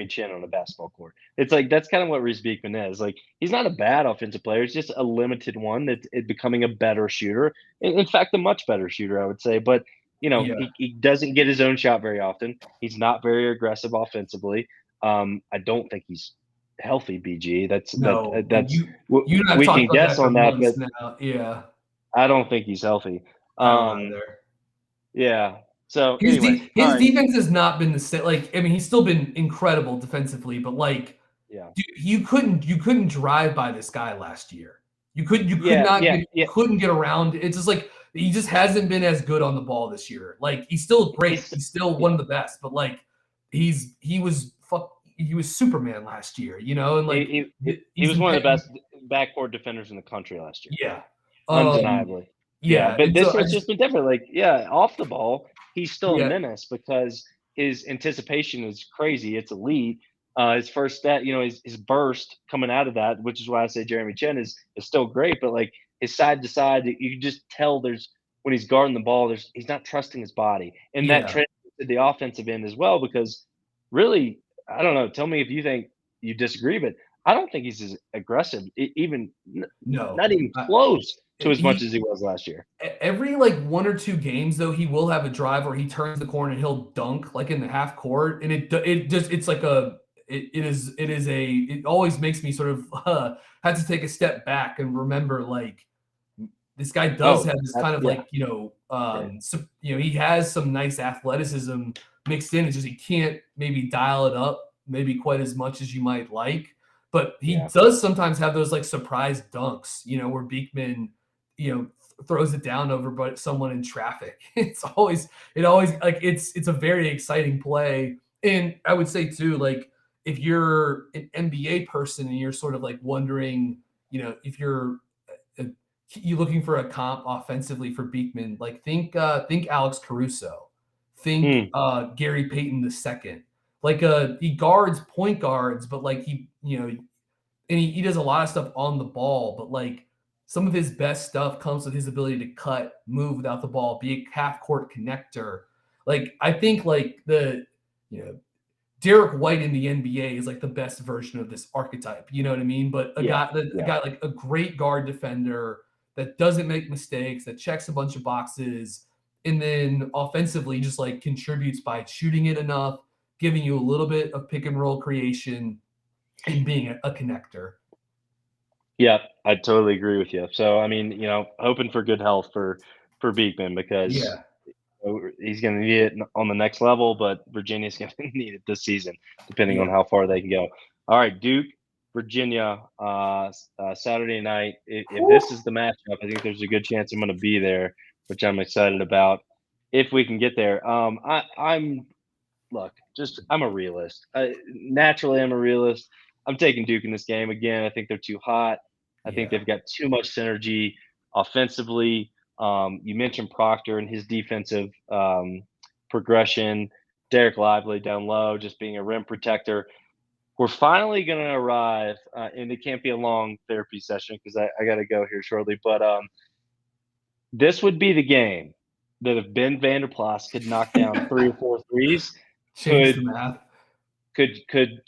Jeremy Chin on a basketball court. It's like that's kind of what Reece Beekman is. Like he's not a bad offensive player. He's just a limited one that's becoming a better shooter. In fact, a much better shooter, I would say. But Yeah. he doesn't get his own shot very often. He's not very aggressive offensively. I don't think he's healthy. BG. No, and That's you and I've we talked can about guess that for on that, but months now. Yeah, I don't think he's healthy. I don't Um, either. yeah. So anyway, all His right. defense has not been the same. Like, I mean, he's still been incredible defensively, but like, Yeah. dude, you couldn't drive by this guy last year. You could Yeah. not Yeah. get Yeah. couldn't get around. It's just like he just hasn't been as good on the ball this year. Like he's still great. He's He's still one yeah. of the best, but like he was Superman last year, and like He he's was one of the best backcourt defenders in the country last year, yeah. undeniably. Yeah, Yeah, but and so this I year's just just been different. Like, yeah, off the ball, he's still a yeah, menace because his anticipation is crazy. It's elite. His first stat, his burst coming out of that, which is why I say Jeremy Chen is still great. But like his side to side, you can just tell there's when he's guarding the ball, he's not trusting his body, and that yeah. translates to the offensive end as well. Because really, I don't know. Tell me if you think you disagree, but I don't think he's as aggressive, even No. not even close to as much He as he was last year. every like one or two games though, he will have a drive where he turns the corner and he'll dunk like in the half court, and it just it's like it always makes me sort of have to take a step back and remember like this guy does Oh, have this kind of yeah, like yeah, he has some nice athleticism mixed in. It's just he can't maybe dial it up maybe quite as much as you might like, but he yeah, does sometimes have those like surprise dunks, where Beekman, throws it down over but someone in traffic. It always like it's a very exciting play. And I would say too, like if you're an NBA person and you're sort of like wondering, if you looking for a comp offensively for Beekman, like think Alex Caruso, think mm, Gary Payton II. Like he guards point guards, but like and he does a lot of stuff on the ball, but like some of his best stuff comes with his ability to cut, move without the ball, be a half court connector. Like I think like you know Derek White in the NBA is like the best version of this archetype. You know what I mean? But yeah, a yeah, guy like a great guard defender that doesn't make mistakes, that checks a bunch of boxes, and then offensively just like contributes by shooting it enough, giving you a little bit of pick and roll creation, and being a connector. yeah. I totally agree with you. So I mean, hoping for good health for Beekman because Yeah, he's going to need it on the next level, but Virginia's going to need it this season, depending on yeah, how far they can go. All right, Duke, Virginia, Saturday night. If this is the matchup, I think there's a good chance I'm going to be there, which I'm excited about. If we can get there, I'm look, just I'm a realist. Naturally, I'm a realist. I'm taking Duke in this game again. I think they're too hot. I think yeah, they've got too much synergy offensively. You mentioned Proctor and his defensive progression. Derek Lively down low, just being a rim protector. We're finally going to arrive, and it can't be a long therapy session because I got to go here shortly. But this would be the game that if Ben Vanderplas could knock down three or four threes, change the could math.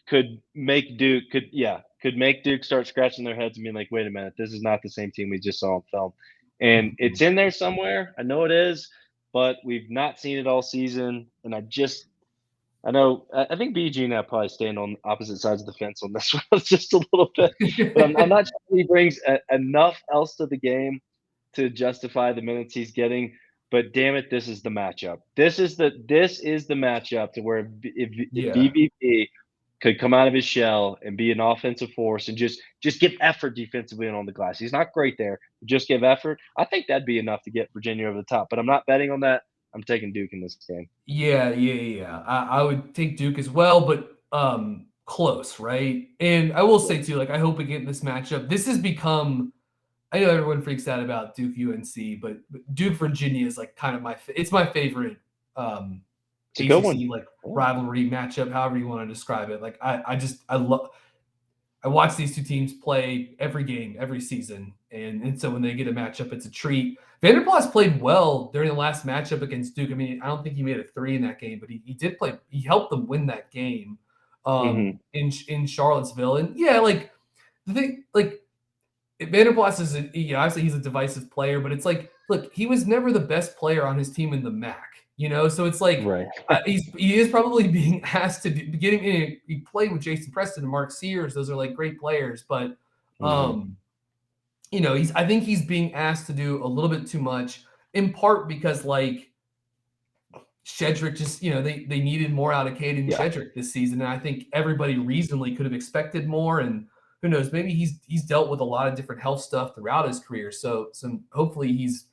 could make Duke could make Duke start scratching their heads and being like, wait a minute, this is not the same team we just saw on film. And Mhm. it's in there somewhere. I know it is, but we've not seen it all season. And I know I think BG and I probably stand on opposite sides of the fence on this one just a little bit. But I'm not sure he brings enough else to the game to justify the minutes he's getting. But damn it, this is the matchup. This is the matchup to where if Yeah. VVP could come out of his shell and be an offensive force and just give effort defensively and on the glass. He's not great there, just give effort. I think that'd be enough to get Virginia over the top. But I'm not betting on that. I'm taking Duke in this game. Yeah, yeah, yeah. I would take Duke as well, but close, right? And I will say too, like I hope we get this matchup. This has become I know everyone freaks out about Duke UNC, but Duke Virginia is like kind of it's my favorite It's a good one. ACC like Yeah. rivalry matchup, however you want to describe it. Like I love I watch these two teams play every game, every season, and so when they get a matchup, it's a treat. Vanderplas played well during the last matchup against Duke. I mean, I don't think he made a three in that game, but he did play. He helped them win that game. in Charlottesville. And yeah, like the thing, like Vanderplas is, obviously he's a divisive player, but it's like, look, he was never the best player on his team in the MAC, so it's like Right. he is probably being asked to do, getting in. He played with Jason Preston and Mark Sears; those are like great players, but I think he's being asked to do a little bit too much, in part because like Shedrick just, they needed more out of Caden Yeah. Shedrick this season, and I think everybody reasonably could have expected more. And who knows, maybe he's dealt with a lot of different health stuff throughout his career, so hopefully he's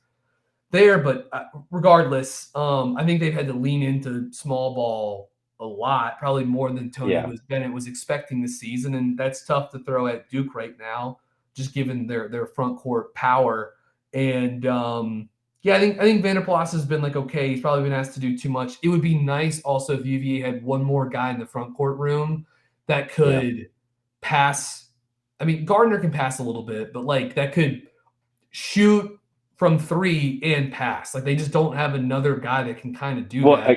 there. But regardless, I think they've had to lean into small ball a lot, probably more than Bennett was expecting this season, and that's tough to throw at Duke right now, just given their front court power. And yeah, I think Vanderplas has been like okay. He's probably been asked to do too much. It would be nice also if UVA had one more guy in the front court room that could pass. I mean, Gardner can pass a little bit, but like that could shoot from three and pass. Like they just don't have another guy that can kind of do that.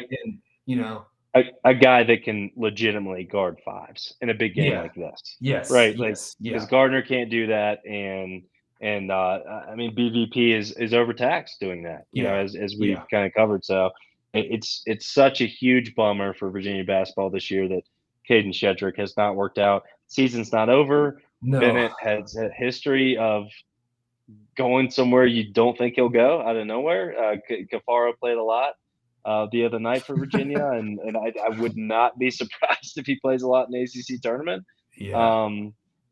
A guy that can legitimately guard fives in a big game like this. Yes. Right. Yes. Because Gardner can't do that. And I mean, BVP is overtaxed doing that, as we've kind of covered. So it's such a huge bummer for Virginia basketball this year that Caden Shedrick has not worked out. Season's not over. No. Bennett has a history of going somewhere you don't think he'll go out of nowhere. Cafaro played a lot the other night for Virginia, and I would not be surprised if he plays a lot in the ACC tournament. Yeah.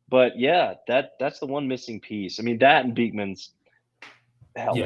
But yeah, that's the one missing piece. I mean, that and Beekman's hell. Yeah.